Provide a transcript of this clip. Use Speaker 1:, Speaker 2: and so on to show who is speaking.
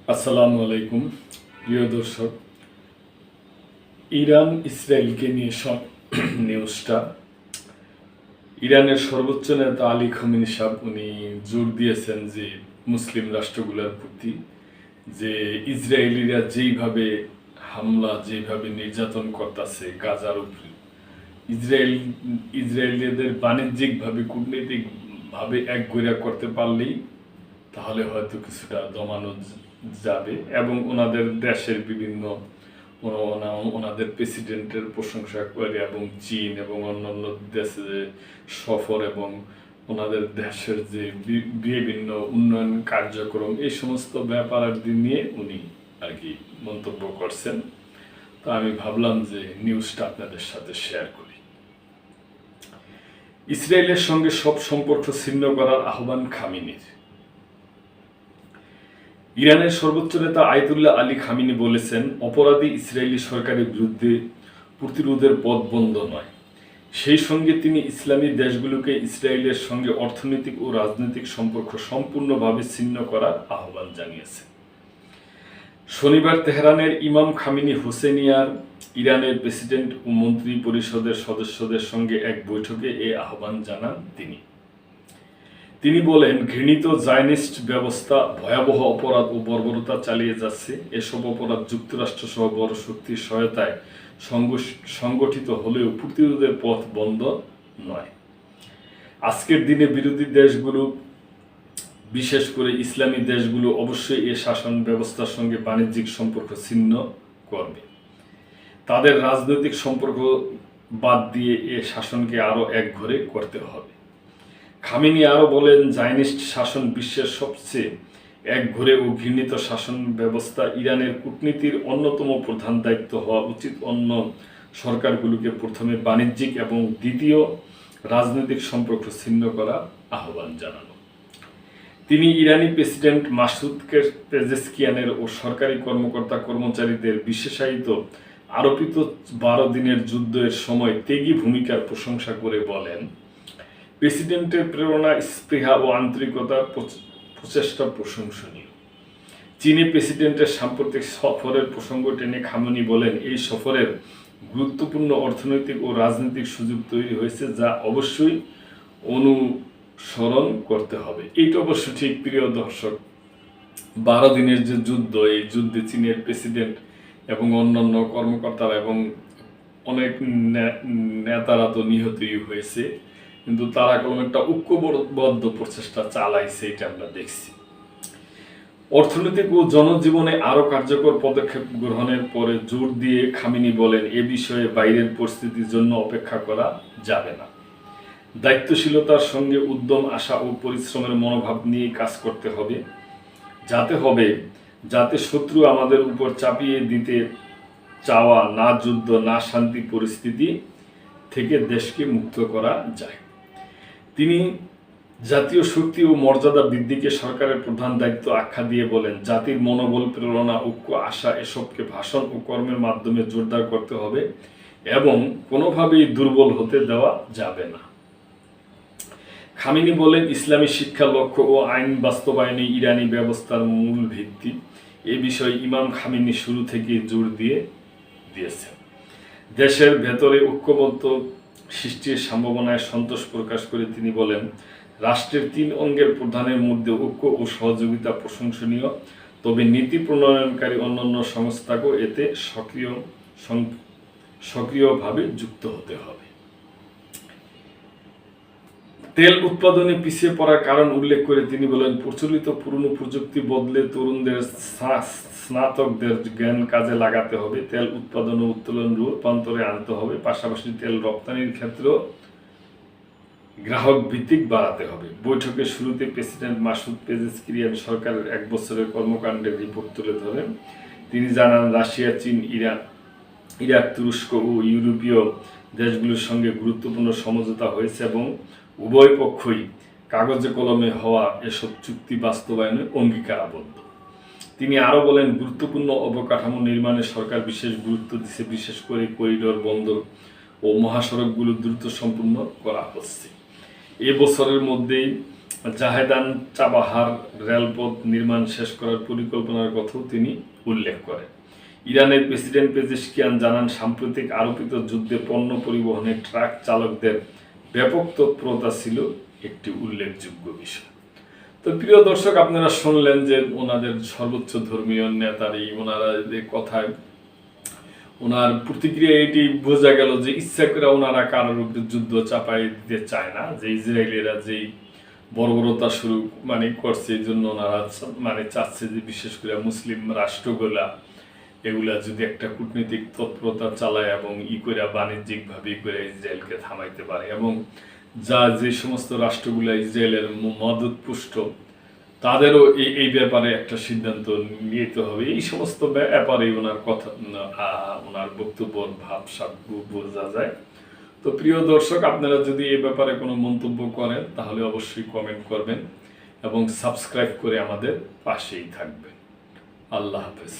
Speaker 1: আসসালামু আলাইকুম প্রিয় দর্শক। ইরান ইসরায়েলকে নিয়ে সব নিউজটা, ইরানের সর্বোচ্চ নেতা আলী খমেনি সাহেব উনি জোর দিয়েছেন যে মুসলিম রাষ্ট্রগুলোর প্রতি যে ইসরায়েলিরা যেইভাবে হামলা যেভাবে নির্যাতন করতেছে গাজার উপরে, ইসরায়েলিদের বাণিজ্যিকভাবে কূটনৈতিকভাবে একগোড়া করতে পারলেই তাহলে হয়তো কিছুটা দমানো যাবে এবং ওনাদের দেশের বিভিন্ন ওনাদের প্রেসিডেন্টের প্রশংসা করে এবং চীন এবং অন্যান্য দেশে সফর এবং ওনাদের দেশের যে বিভিন্ন উন্নয়ন কার্যক্রম এই সমস্ত ব্যাপারের দিন নিয়ে উনি আর কি মন্তব্য করছেন। তো আমি ভাবলাম যে নিউজটা আপনাদের সাথে শেয়ার করি। ইসরায়েলের সঙ্গে সব সম্পর্ক ছিন্ন করার আহ্বান খামেনির। ইরানের সর্বোচ্চ নেতা আয়াতুল্লাহ আলী খামেনি বলেছেন, অপরাধী ইসরায়েলি সরকারের বিরুদ্ধে প্রতিরোধের পথ বন্ধ নয়। সেই সঙ্গে তিনি ইসলামী দেশগুলোকে ইসরায়েলের সঙ্গে অর্থনৈতিক ও রাজনৈতিক সম্পর্ক সম্পূর্ণভাবে ছিন্ন করার আহ্বান জানিয়েছেন। শনিবার তেহরানের ইমাম খামেনি হোসেনিয়ার ইরানের প্রেসিডেন্ট ও মন্ত্রী পরিষদের সদস্যদের সঙ্গে এক বৈঠকে এই আহ্বান জানান তিনি বলেন, ঘৃণিত জায়নিস্ট ব্যবস্থা ভয়াবহ অপরাধ ও বর্বরতা চালিয়ে যাচ্ছে। এসব অপরাধ যুক্তরাষ্ট্র সহ বড় শক্তির সহায়তায় সংগঠিত হলেও প্রতিরোধের পথ বন্ধ নয়। আজকের দিনে বিরোধী দেশগুলো, বিশেষ করে ইসলামী দেশগুলো অবশ্যই এ শাসন ব্যবস্থার সঙ্গে বাণিজ্যিক সম্পর্ক ছিন্ন করবে। তাদের রাজনৈতিক সম্পর্ক বাদ দিয়ে এ শাসনকে আরও একঘরে করতে হবে। খামেনি আরও বলেন, জায়নিস্ট শাসন বিশ্বের সবচেয়ে একঘরে ও ঘৃণিত শাসন ব্যবস্থা। ইরানের কূটনীতির অন্যতম প্রধান দায়িত্ব হওয়া উচিত অন্য সরকারগুলোকে প্রথমে বাণিজ্যিক এবং দ্বিতীয় রাজনৈতিক সম্পর্ক ছিন্ন করা আহ্বান জানানো। তিনি ইরানি প্রেসিডেন্ট মাসুদ পেজেশকিয়ানের ও সরকারি কর্মকর্তা কর্মচারীদের বিশেষায়িত আরোপিত 12 দিনের যুদ্ধের সময় ত্যাগী ভূমিকার প্রশংসা করে বলেন, প্রেসিডেন্টের প্রেরণা, স্পৃহা ও আন্তরিকতা প্রচেষ্টা প্রশংসনীয়। চীনে প্রেসিডেন্টের সাম্প্রতিক সফরের প্রসঙ্গ টেনে খামেনি বলেন, এই সফরের গুরুত্বপূর্ণ অর্থনৈতিক ও রাজনৈতিক সুযোগ তৈরি হয়েছে, যা অবশ্যই অনুসরণ করতে হবে। এইটা অবশ্য ঠিক প্রিয় দর্শক। 12 দিনের যে যুদ্ধ, এই যুদ্ধে চীনের প্রেসিডেন্ট এবং অন্যান্য কর্মকর্তারা এবং অনেক নেতারা তো নিহতই হয়েছে, কিন্তু তারা কোনো একটা ঐক্যবদ্ধ প্রচেষ্টা চালাইছে, এটা আমরা দেখছি। অর্থনৈতিক ও জনজীবনে আরও কার্যকর পদক্ষেপ গ্রহণের পরে জোর দিয়ে খামেনি বলেন, এ বিষয়ে বাইরের পরিস্থিতির জন্য অপেক্ষা করা যাবে না। দায়িত্বশীলতার সঙ্গে উদ্যম, আশা ও পরিশ্রমের মনোভাব নিয়ে কাজ করতে হবে, যাতে শত্রু আমাদের উপর চাপিয়ে দিতে চাওয়া না যুদ্ধ না শান্তি পরিস্থিতি থেকে দেশকে মুক্ত করা যায়। তিনি জাতীয় শক্তি ও মর্যাদা বৃদ্ধিকে সরকারের প্রধান দায়িত্ব আখ্যা দিয়ে বলেন, জাতির মনোবল, প্রেরণা, ঐক্য, আশা এসবকে ভাষণ ও কর্মের মাধ্যমে জোরদার করতে হবে এবং কোনোভাবেই দুর্বল হতে দেওয়া যাবে না। খামেনি বলেন, ইসলামী শিক্ষা, লক্ষ্য ও আইন বাস্তবায়নে ইরানি ব্যবস্থার মূল ভিত্তি। এ বিষয়ে ইমাম খামেনি শুরু থেকে জোর দিয়েছেন। দেশের ভেতরে ঐক্যবদ্ধ সৃষ্টির সম্ভাবনায় সন্তোষ প্রকাশ করে তিনি বলেন, রাষ্ট্রের 3 অঙ্গের প্রধানের মধ্যে ঐক্য ও সহযোগিতা প্রশংসনীয়, তবে নীতি প্রণয়নকারী অন্যান্য সংস্থাকেও এতে সক্রিয়ভাবে যুক্ত হতে হবে। তেল উৎপাদনে পিছিয়ে পড়ার কারণ উল্লেখ করে তিনি বলেন, প্রচলিত পুরনো প্রযুক্তি বদলে তরুণদের, স্নাতকদের জ্ঞান কাজে লাগাতে হবে। তেল উৎপাদন ও উত্তোলন রূপান্তরে আনতে হবে। পাশাপাশি তেল রপ্তানির ক্ষেত্রেও গ্রাহক ভিত্তিক বাড়াতে হবে। বৈঠকের শুরুতে প্রেসিডেন্ট মাসুদ পেজেশকিয়ান সরকারের 1 বছরের কর্মকাণ্ডের রিপোর্ট তুলে ধরেন। তিনি জানান, রাশিয়া, চীন, ইরাক, তুরস্ক ও ইউরোপীয় দেশগুলোর সঙ্গে গুরুত্বপূর্ণ সমঝোতা হয়েছে এবং উভয় পক্ষই কাগজে কলমে হওয়া এসব চুক্তি বাস্তবায়নে অঙ্গীকারাবদ্ধ। তিনি আরও বলেন, গুরুত্বপূর্ণ অবকাঠামো নির্মাণে সরকার বিশেষ গুরুত্ব দিচ্ছে, বিশেষ করে করিডোর, বন্দর ও মহাসড়কগুলো দ্রুত সম্পূর্ণ করা হচ্ছে। এ বছরের মধ্যেই জাহেদান চাবাহার রেলপথ নির্মাণ শেষ করার পরিকল্পনার কথাও তিনি উল্লেখ করেন। ইরানের প্রেসিডেন্ট পেজেশকিয়ান জানান, সাম্প্রতিক আরোপিত যুদ্ধে পণ্য পরিবহনে ট্রাক চালকদের ব্যাপক তৎপরতা ছিল একটি উল্লেখযোগ্য বিষয়। তো প্রিয় দর্শক, আপনারা শুনলেন যে ওনাদের সর্বোচ্চ ধর্মীয় নেতার ওনারা যে কথায় ওনার প্রতিক্রিয়া এটি বোঝা গেল যে ইচ্ছা করে ওনারা কারোর উপরে যুদ্ধ চাপাই দিতে চায় না, যে ইসরায়েলিরা যেই বর্বরতা শুরু করছে, এই জন্য ওনারা চাচ্ছে যে বিশেষ করে মুসলিম রাষ্ট্রগুলা এগুলা যদি একটা কূটনৈতিক তৎপরতা চালায় এবং করে বাণিজ্যিকভাবে করে ইসরায়েলকে থামাইতে পারে, এবং যে সমস্ত রাষ্ট্রগুলো ইসরায়েলের মদতপুষ্ট তাদেরও এই ব্যাপারে একটা সিদ্ধান্ত নিতে হবে। এই সমস্ত ব্যাপারে ওনার কথা, ওনার বক্তব্যর ভাবসাব বোঝা যায়। তো প্রিয় দর্শক, আপনারা যদি এই ব্যাপারে কোনো মন্তব্য করেন তাহলে অবশ্যই কমেন্ট করবেন এবং সাবস্ক্রাইব করে আমাদের পাশেই থাকবেন। আল্লাহ হাফেজ।